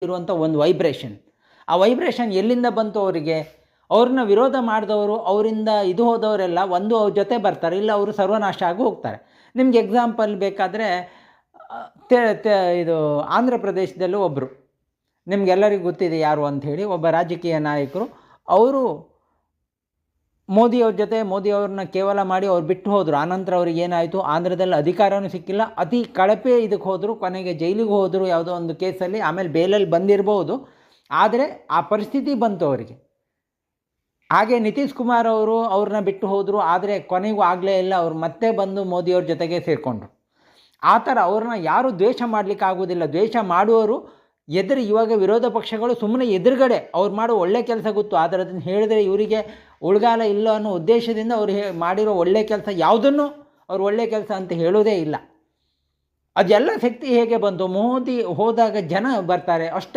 ಇರುವಂಥ ಒಂದು ವೈಬ್ರೇಷನ್. ಆ ವೈಬ್ರೇಷನ್ ಎಲ್ಲಿಂದ ಬಂತು ಅವರಿಗೆ? ಅವ್ರನ್ನ ವಿರೋಧ ಮಾಡಿದವರು, ಅವರಿಂದ ಇದು ಹೋದವರೆಲ್ಲ ಒಂದು ಅವ್ರ ಜೊತೆ ಬರ್ತಾರೆ, ಇಲ್ಲ ಅವರು ಸರ್ವನಾಶ ಆಗಿ ಹೋಗ್ತಾರೆ. ನಿಮ್ಗೆ ಎಕ್ಸಾಂಪಲ್ ಬೇಕಾದರೆ ಇದು ಆಂಧ್ರ ಪ್ರದೇಶದಲ್ಲೂ ಒಬ್ಬರು, ನಿಮಗೆಲ್ಲರಿಗೂ ಗೊತ್ತಿದೆ ಯಾರು ಅಂಥೇಳಿ, ಒಬ್ಬ ರಾಜಕೀಯ ನಾಯಕರು. ಅವರು ಮೋದಿಯವ್ರ ಜೊತೆ ಮೋದಿಯವ್ರನ್ನ ಕೇವಲ ಮಾಡಿ ಅವ್ರು ಬಿಟ್ಟು ಹೋದರು. ಆನಂತರ ಅವ್ರಿಗೆ ಏನಾಯಿತು, ಆಂಧ್ರದಲ್ಲಿ ಅಧಿಕಾರವೂ ಸಿಕ್ಕಿಲ್ಲ, ಅತಿ ಕಳಪೆ ಇದಕ್ಕೆ ಹೋದರು, ಕೊನೆಗೆ ಜೈಲಿಗೆ ಹೋದರು ಯಾವುದೋ ಒಂದು ಕೇಸಲ್ಲಿ. ಆಮೇಲೆ ಬೇಲಲ್ಲಿ ಬಂದಿರ್ಬೋದು, ಆದರೆ ಆ ಪರಿಸ್ಥಿತಿ ಬಂತು ಅವರಿಗೆ. ಹಾಗೆ ನಿತೀಶ್ ಕುಮಾರ್ ಅವರು ಅವ್ರನ್ನ ಬಿಟ್ಟು ಹೋದರು, ಆದರೆ ಕೊನೆಗೂ ಆಗಲೇ ಇಲ್ಲ, ಅವ್ರು ಮತ್ತೆ ಬಂದು ಮೋದಿಯವ್ರ ಜೊತೆಗೆ ಸೇರಿಕೊಂಡ್ರು. ಆ ಥರ ಅವ್ರನ್ನ ಯಾರೂ ದ್ವೇಷ ಮಾಡಲಿಕ್ಕಾಗೋದಿಲ್ಲ. ದ್ವೇಷ ಮಾಡುವವರು ಇವಾಗ ವಿರೋಧ ಪಕ್ಷಗಳು ಸುಮ್ಮನೆ ಎದುರುಗಡೆ ಅವ್ರು ಮಾಡೋ ಒಳ್ಳೆ ಕೆಲಸ ಗೊತ್ತು, ಆದರೆ ಅದನ್ನು ಹೇಳಿದ್ರೆ ಇವರಿಗೆ ಉಳ್ಗಾಲ ಇಲ್ಲ ಅನ್ನೋ ಉದ್ದೇಶದಿಂದ ಅವ್ರು ಮಾಡಿರೋ ಒಳ್ಳೆ ಕೆಲಸ ಯಾವುದನ್ನು ಅವ್ರು ಒಳ್ಳೆ ಕೆಲಸ ಅಂತ ಹೇಳೋದೇ ಇಲ್ಲ. ಅದೆಲ್ಲ ಶಕ್ತಿ ಹೇಗೆ ಬಂತು? ಮೋದಿ ಹೋದಾಗ ಜನ ಬರ್ತಾರೆ ಅಷ್ಟೇ.